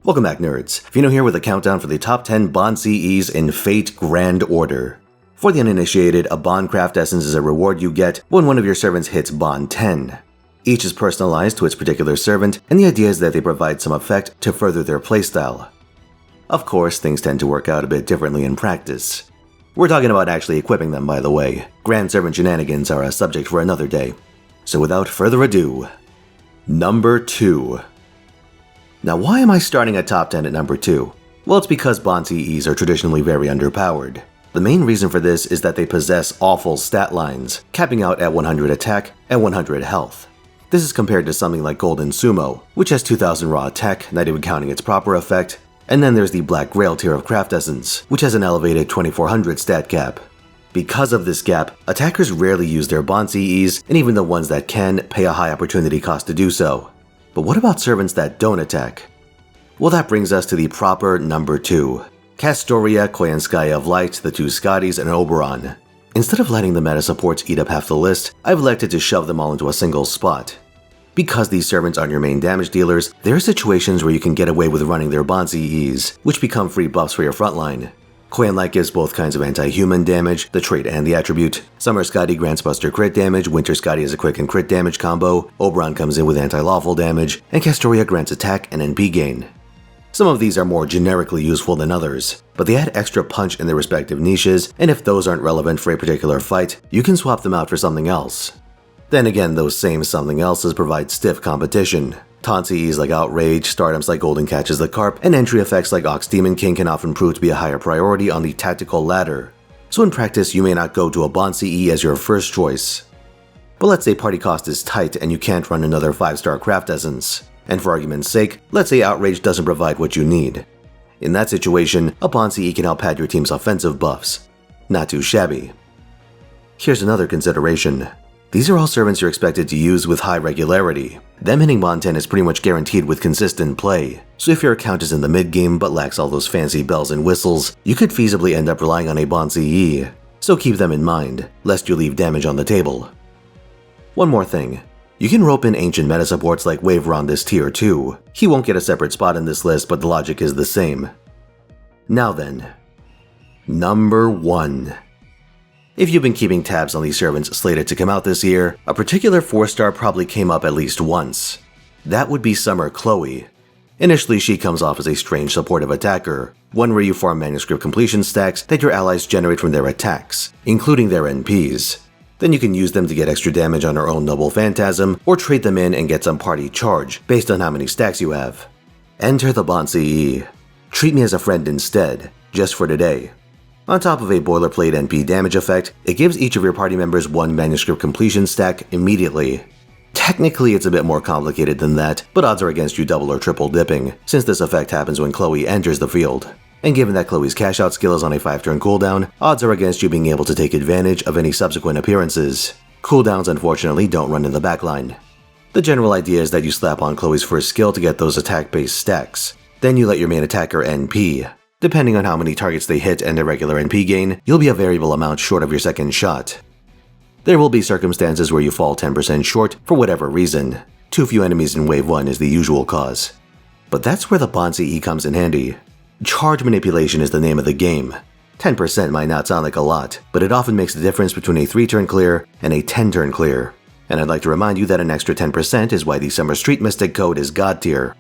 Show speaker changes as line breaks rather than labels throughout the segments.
Welcome back, nerds. Fino here with a countdown for the top 10 Bond CEs in Fate Grand Order. For the uninitiated, a Bond craft essence is a reward you get when one of your servants hits Bond 10. Each is personalized to its particular servant, and the idea is that they provide some effect to further their playstyle. Of course, things tend to work out a bit differently in practice. We're talking about actually equipping them, by the way. Grand Servant shenanigans are a subject for another day. So without further ado, number 2. Now, why am I starting at top 10 at number 2? Well, it's because Bond CEs are traditionally very underpowered. The main reason for this is that they possess awful stat lines, capping out at 100 attack and 100 health. This is compared to something like Golden Sumo, which has 2000 raw attack, not even counting its proper effect, and then there's the Black Grail tier of Craft Essence, which has an elevated 2400 stat cap. Because of this gap, attackers rarely use their Bond CEs, and even the ones that can pay a high opportunity cost to do so. But what about servants that don't attack? Well, that brings us to the proper number 2. Castoria, Koyanskaya of Light, the 2 Scotties, and Oberon. Instead of letting the meta supports eat up half the list, I've elected to shove them all into a single spot. Because these servants aren't your main damage dealers, there are situations where you can get away with running their Bond CEs, which become free buffs for your frontline. Koyan Light gives both kinds of anti-human damage, the trait and the attribute. Summer Scotty grants Buster crit damage, Winter Scotty has a quick and crit damage combo, Oberon comes in with anti-lawful damage, and Castoria grants attack and NP gain. Some of these are more generically useful than others, but they add extra punch in their respective niches, and if those aren't relevant for a particular fight, you can swap them out for something else. Then again, those same something else's provide stiff competition. Taunt CEs like Outrage, stardoms like Golden Catches the Carp, and entry effects like Ox Demon King can often prove to be a higher priority on the tactical ladder. So in practice, you may not go to a Bond CE as your first choice. But let's say party cost is tight and you can't run another 5-star Craft Essence. And for argument's sake, let's say Outrage doesn't provide what you need. In that situation, a Bond CE can help pad your team's offensive buffs. Not too shabby. Here's another consideration. These are all servants you're expected to use with high regularity. Them hitting Bond 10 is pretty much guaranteed with consistent play, so if your account is in the mid-game but lacks all those fancy bells and whistles, you could feasibly end up relying on a Bond CE. So keep them in mind, lest you leave damage on the table. One more thing. You can rope in ancient meta supports like Waver on this tier too. He won't get a separate spot in this list, but the logic is the same. Now then, number 1. If you've been keeping tabs on these servants slated to come out this year, a particular 4-star probably came up at least once. That would be Summer Chloe. Initially, she comes off as a strange supportive attacker, one where you farm manuscript completion stacks that your allies generate from their attacks, including their NPs. Then you can use them to get extra damage on her own Noble Phantasm, or trade them in and get some party charge based on how many stacks you have. Enter the Bond CE. Treat me as a friend instead, just for today. On top of a boilerplate NP damage effect, it gives each of your party members 1 manuscript completion stack immediately. Technically, it's a bit more complicated than that, but odds are against you double or triple dipping, since this effect happens when Chloe enters the field. And given that Chloe's cash out skill is on a 5-turn cooldown, odds are against you being able to take advantage of any subsequent appearances. Cooldowns unfortunately don't run in the backline. The general idea is that you slap on Chloe's first skill to get those attack-based stacks. Then you let your main attacker NP. Depending on how many targets they hit and their regular NP gain, you'll be a variable amount short of your second shot. There will be circumstances where you fall 10% short for whatever reason. Too few enemies in Wave 1 is the usual cause. But that's where the Bond CE comes in handy. Charge manipulation is the name of the game. 10% might not sound like a lot, but it often makes the difference between a 3-turn clear and a 10-turn clear. And I'd like to remind you that an extra 10% is why the Summer Street Mystic code is God tier.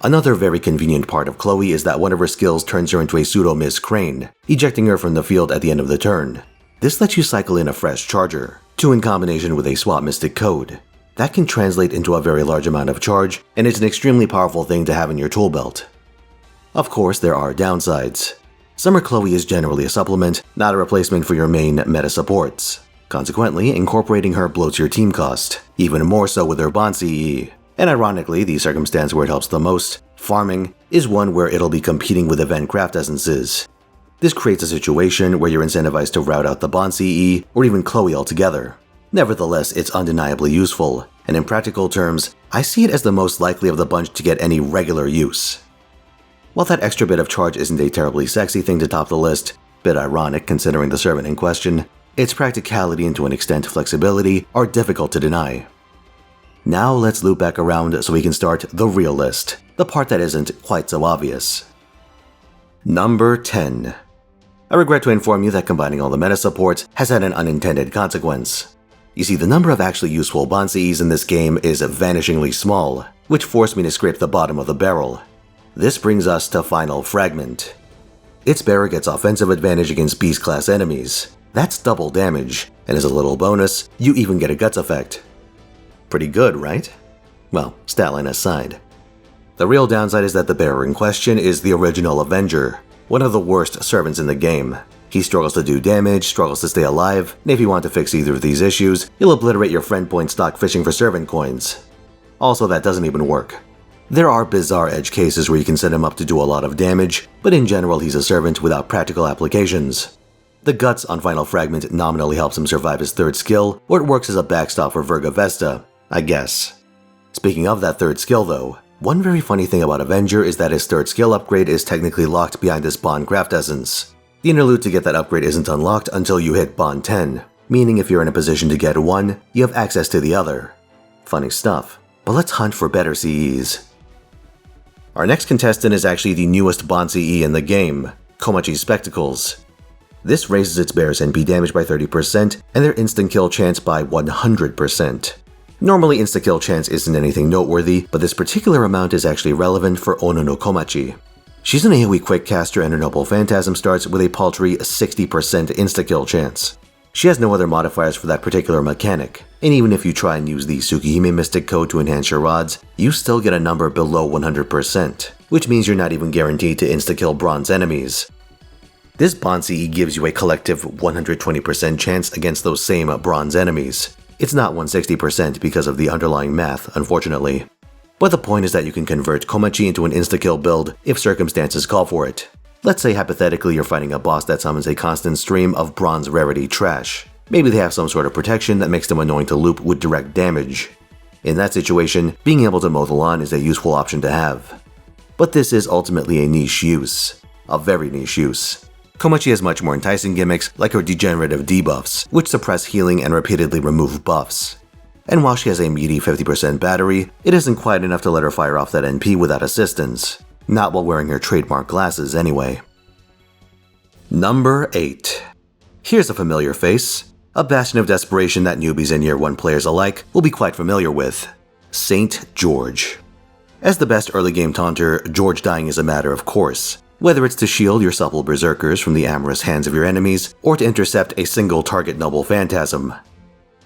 Another very convenient part of Chloe is that one of her skills turns her into a pseudo-Miss Crane, ejecting her from the field at the end of the turn. This lets you cycle in a fresh charger, 2 in combination with a swap Mystic code. That can translate into a very large amount of charge, and it's an extremely powerful thing to have in your tool belt. Of course, there are downsides. Summer Chloe is generally a supplement, not a replacement for your main meta supports. Consequently, incorporating her bloats your team cost, even more so with her Bond CE. And ironically, the circumstance where it helps the most, farming, is one where it'll be competing with event craft essences. This creates a situation where you're incentivized to route out the Bond CE or even Chloe altogether. Nevertheless, it's undeniably useful, and in practical terms, I see it as the most likely of the bunch to get any regular use. While that extra bit of charge isn't a terribly sexy thing to top the list, bit ironic considering the servant in question, its practicality and to an extent flexibility are difficult to deny. Now let's loop back around so we can start the real list, the part that isn't quite so obvious. Number 10. I regret to inform you that combining all the meta support has had an unintended consequence. You see, the number of actually useful Bond CEs in this game is vanishingly small, which forced me to scrape the bottom of the barrel. This brings us to Final Fragment. Its bearer gets offensive advantage against beast class enemies. That's double damage, and as a little bonus, you even get a guts effect. Pretty good, right? Well, statline aside. The real downside is that the bearer in question is the original Avenger, one of the worst servants in the game. He struggles to do damage, struggles to stay alive, and if you want to fix either of these issues, he'll obliterate your friend point stock fishing for servant coins. Also, that doesn't even work. There are bizarre edge cases where you can set him up to do a lot of damage, but in general he's a servant without practical applications. The guts on Final Fragment nominally helps him survive his third skill, or it works as a backstop for Virga Vesta, I guess. Speaking of that third skill though, one very funny thing about Avenger is that his third skill upgrade is technically locked behind this Bond craft essence. The interlude to get that upgrade isn't unlocked until you hit Bond 10, meaning if you're in a position to get one, you have access to the other. Funny stuff, but let's hunt for better CEs. Our next contestant is actually the newest Bond CE in the game, Komachi's Spectacles. This raises its bearer's NP damage by 30% and their instant kill chance by 100%. Normally insta-kill chance isn't anything noteworthy, but this particular amount is actually relevant for Ono no Komachi. She's an AoE quick caster and her Noble Phantasm starts with a paltry 60% insta-kill chance. She has no other modifiers for that particular mechanic, and even if you try and use the Tsukihime Mystic Code to enhance your odds, you still get a number below 100%, which means you're not even guaranteed to insta-kill bronze enemies. This Bond CE gives you a collective 120% chance against those same bronze enemies. It's not 160% because of the underlying math, unfortunately. But the point is that you can convert Komachi into an insta-kill build if circumstances call for it. Let's say hypothetically you're fighting a boss that summons a constant stream of bronze rarity trash. Maybe they have some sort of protection that makes them annoying to loop with direct damage. In that situation, being able to mow the lawn is a useful option to have. But this is ultimately a niche use. A very niche use. Komachi has much more enticing gimmicks like her degenerative debuffs, which suppress healing and repeatedly remove buffs. And while she has a meaty 50% battery, it isn't quite enough to let her fire off that NP without assistance. Not while wearing her trademark glasses anyway. Number 8. Here's a familiar face. A bastion of desperation that newbies and Year 1 players alike will be quite familiar with. Saint George. As the best early game taunter, George dying is a matter of course. Whether it's to shield your supple berserkers from the amorous hands of your enemies, or to intercept a single target Noble Phantasm.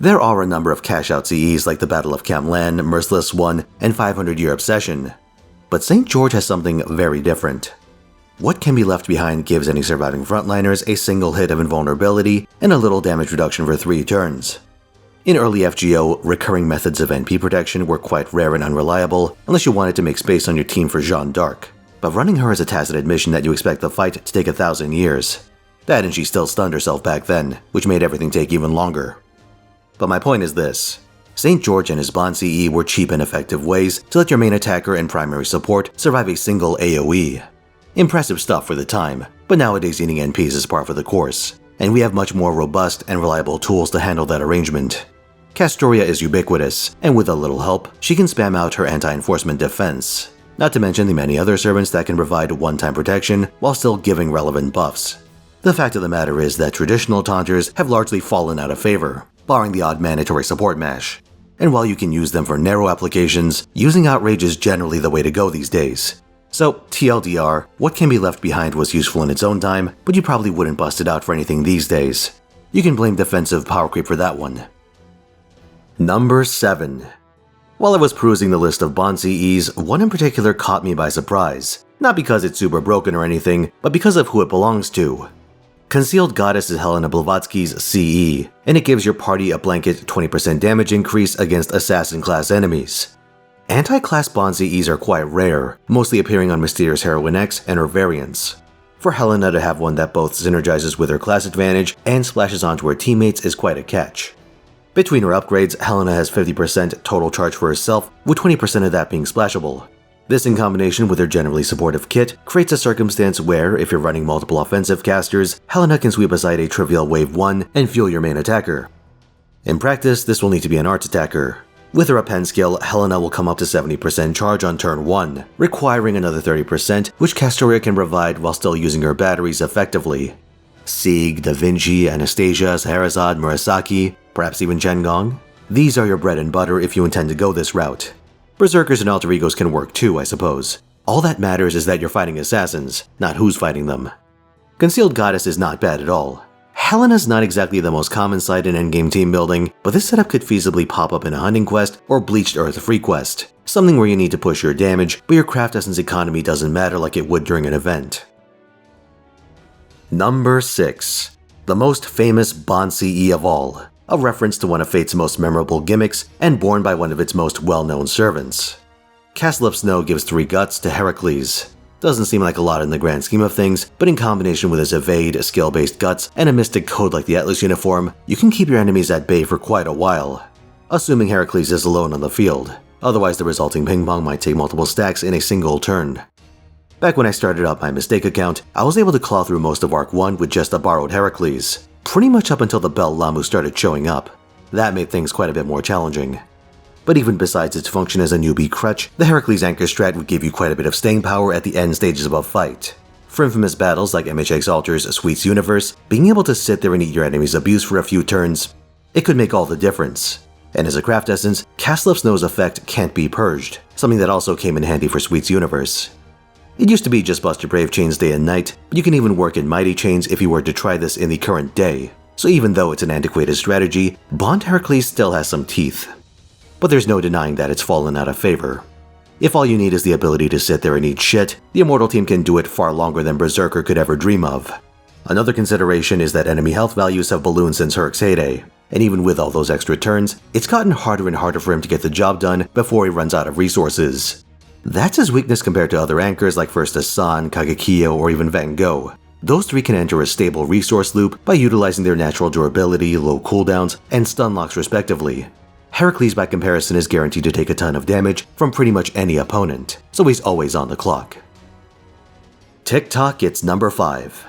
There are a number of cash-out CEs like the Battle of Camlan, Merciless One, and 500-Year Obsession. But St. George has something very different. What can be left behind gives any surviving frontliners a single hit of invulnerability and a little damage reduction for 3 turns. In early FGO, recurring methods of NP protection were quite rare and unreliable unless you wanted to make space on your team for Jeanne d'Arc. But running her is a tacit admission that you expect the fight to take 1,000 years. That and she still stunned herself back then, which made everything take even longer. But my point is this. St. George and his Bond CE were cheap and effective ways to let your main attacker and primary support survive a single AoE. Impressive stuff for the time, but nowadays eating NPs is par for the course, and we have much more robust and reliable tools to handle that arrangement. Castoria is ubiquitous, and with a little help, she can spam out her anti-enforcement defense. Not to mention the many other servants that can provide one-time protection while still giving relevant buffs. The fact of the matter is that traditional taunters have largely fallen out of favor, barring the odd mandatory support mash. And while you can use them for narrow applications, using Outrage is generally the way to go these days. So, TLDR, what can be left behind was useful in its own time, but you probably wouldn't bust it out for anything these days. You can blame defensive power creep for that one. Number 7. While I was perusing the list of Bond CEs, one in particular caught me by surprise. Not because it's super broken or anything, but because of who it belongs to. Concealed Goddess is Helena Blavatsky's CE, and it gives your party a blanket 20% damage increase against assassin-class enemies. Anti-class Bond CEs are quite rare, mostly appearing on Mysterious Heroine X and her variants. For Helena to have one that both synergizes with her class advantage and splashes onto her teammates is quite a catch. Between her upgrades, Helena has 50% total charge for herself, with 20% of that being splashable. This in combination with her generally supportive kit creates a circumstance where, if you're running multiple offensive casters, Helena can sweep aside a trivial wave 1 and fuel your main attacker. In practice, this will need to be an arts attacker. With her append skill, Helena will come up to 70% charge on turn 1, requiring another 30%, which Castoria can provide while still using her batteries effectively. Sieg, Da Vinci, Anastasia, Scheherazade, Murasaki, perhaps even Zhengong? These are your bread and butter if you intend to go this route. Berserkers and alter egos can work too, I suppose. All that matters is that you're fighting assassins, not who's fighting them. Concealed Goddess is not bad at all. Helena's not exactly the most common sight in endgame team building, but this setup could feasibly pop up in a hunting quest or Bleached Earth free quest, something where you need to push your damage, but your craft essence economy doesn't matter like it would during an event. Number 6. The most famous Bond CE of all, a reference to one of Fate's most memorable gimmicks and born by one of its most well-known servants. Castle of Snow gives 3 guts to Heracles. Doesn't seem like a lot in the grand scheme of things, but in combination with his evade, skill-based guts, and a mystic code like the Atlas uniform, you can keep your enemies at bay for quite a while. Assuming Heracles is alone on the field, otherwise the resulting ping-pong might take multiple stacks in a single turn. Back when I started up my Mistake account, I was able to claw through most of Arc 1 with just a borrowed Heracles, pretty much up until the Bell Lamu started showing up. That made things quite a bit more challenging. But even besides its function as a newbie crutch, the Heracles Anchor strat would give you quite a bit of staying power at the end stages of a fight. For infamous battles like MHX Alter's Sweet's Universe, being able to sit there and eat your enemy's abuse for a few turns, it could make all the difference. And as a craft essence, Castle of Snow's effect can't be purged, something that also came in handy for Sweet's Universe. It used to be just bust your Brave Chains day and night, but you can even work in Mighty Chains if you were to try this in the current day. So even though it's an antiquated strategy, Bond Heracles still has some teeth. But there's no denying that it's fallen out of favor. If all you need is the ability to sit there and eat shit, the Immortal team can do it far longer than Berserker could ever dream of. Another consideration is that enemy health values have ballooned since Herc's heyday, and even with all those extra turns, it's gotten harder and harder for him to get the job done before he runs out of resources. That's his weakness compared to other anchors like First Asan, Kagekiyo, or even Van Gogh. Those 3 can enter a stable resource loop by utilizing their natural durability, low cooldowns, and stun locks respectively. Heracles by comparison is guaranteed to take a ton of damage from pretty much any opponent, so he's always on the clock. TikTok gets number 5.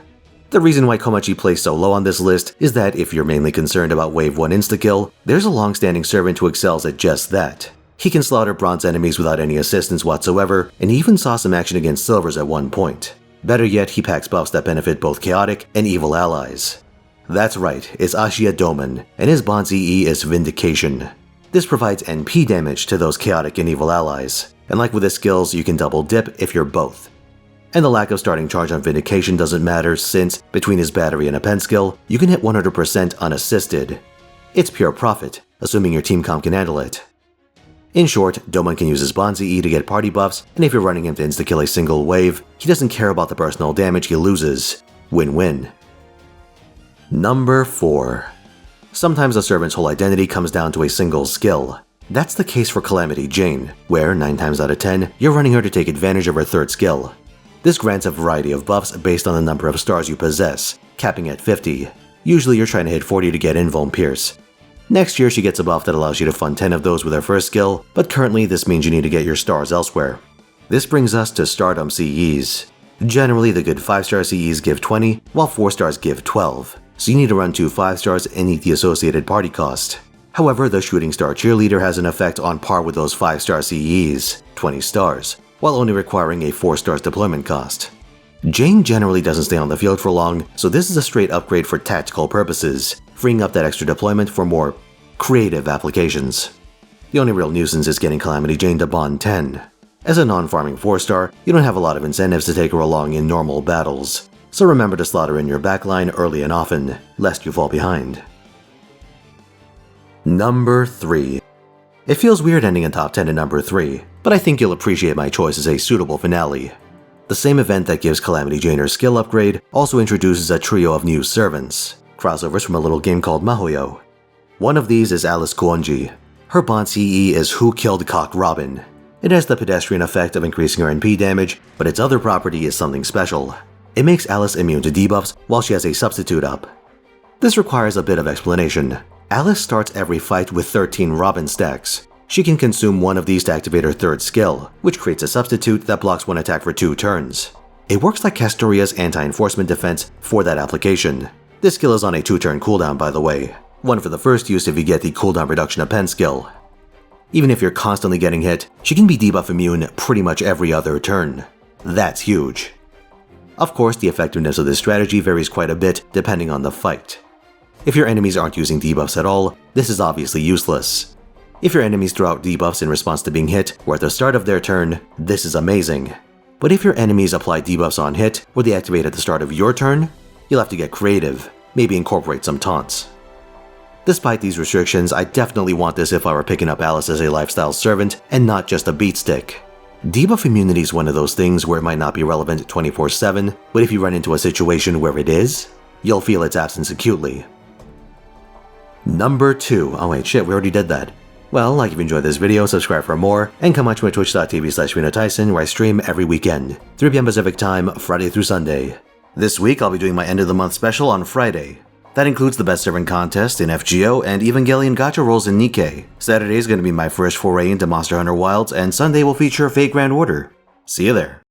The reason why Komachi placed so low on this list is that if you're mainly concerned about Wave 1 insta-kill, there's a long-standing servant who excels at just that. He can slaughter bronze enemies without any assistance whatsoever, and he even saw some action against silvers at one point. Better yet, he packs buffs that benefit both chaotic and evil allies. That's right, it's Ashia Doman, and his Bond CE is Vindication. This provides NP damage to those chaotic and evil allies, and like with his skills, you can double dip if you're both. And the lack of starting charge on Vindication doesn't matter since, between his battery and append skill, you can hit 100% unassisted. It's pure profit, assuming your team comp can handle it. In short, Doman can use his Bond CE to get party buffs, and if you're running him to insta-kill a single wave, he doesn't care about the personal damage he loses. Win-win. Number 4. Sometimes a servant's whole identity comes down to a single skill. That's the case for Calamity Jane, where 9 times out of 10, you're running her to take advantage of her 3rd skill. This grants a variety of buffs based on the number of stars you possess, capping at 50. Usually you're trying to hit 40 to get Invuln Pierce. Next year she gets a buff that allows you to fund 10 of those with her 1st skill, but currently this means you need to get your stars elsewhere. This brings us to Stardom CEs. Generally the good 5-star CEs give 20, while 4 stars give 12. So you need to run 2 5 stars and eat the associated party cost. However, the Shooting Star Cheerleader has an effect on par with those 5-star CEs, 20 stars, while only requiring a 4 stars deployment cost. Jane generally doesn't stay on the field for long, so this is a straight upgrade for tactical purposes, freeing up that extra deployment for more creative applications. The only real nuisance is getting Calamity Jane to Bond 10. As a non-farming 4-star, you don't have a lot of incentives to take her along in normal battles. So remember to slot her in your backline early and often, lest you fall behind. Number 3. It feels weird ending in top 10 at number 3, but I think you'll appreciate my choice as a suitable finale. The same event that gives Calamity Jane her skill upgrade also introduces a trio of new servants, crossovers from a little game called Mahoyo. One of these is Alice Kuonji. Her Bond CE is Who Killed Cock Robin. It has the pedestrian effect of increasing her NP damage, but its other property is something special. It makes Alice immune to debuffs while she has a substitute up. This requires a bit of explanation. Alice starts every fight with 13 Robin stacks. She can consume one of these to activate her 3rd skill, which creates a substitute that blocks 1 attack for 2 turns. It works like Castoria's anti-enforcement defense for that application. This skill is on a 2-turn cooldown by the way, 1 for the first use if you get the cooldown reduction append skill. Even if you're constantly getting hit, she can be debuff immune pretty much every other turn. That's huge. Of course, the effectiveness of this strategy varies quite a bit depending on the fight. If your enemies aren't using debuffs at all, this is obviously useless. If your enemies throw out debuffs in response to being hit or at the start of their turn, this is amazing. But if your enemies apply debuffs on hit or they activate at the start of your turn, you'll have to get creative, maybe incorporate some taunts. Despite these restrictions, I definitely want this if I were picking up Alice as a lifestyle servant and not just a beat stick. Debuff immunity is one of those things where it might not be relevant 24/7, but if you run into a situation where it is, you'll feel its absence acutely. Number 2. Oh wait, shit, we already did that. Well, like if you enjoyed this video, subscribe for more, and come watch my twitch.tv/Finotaisen where I stream every weekend, 3 p.m. Pacific time, Friday through Sunday. This week I'll be doing my end of the month special on Friday. That includes the Best Servant contest in FGO and Evangelion gacha rolls in Nikkei. Saturday is going to be my first foray into Monster Hunter Wilds, and Sunday will feature Fate Grand Order. See you there.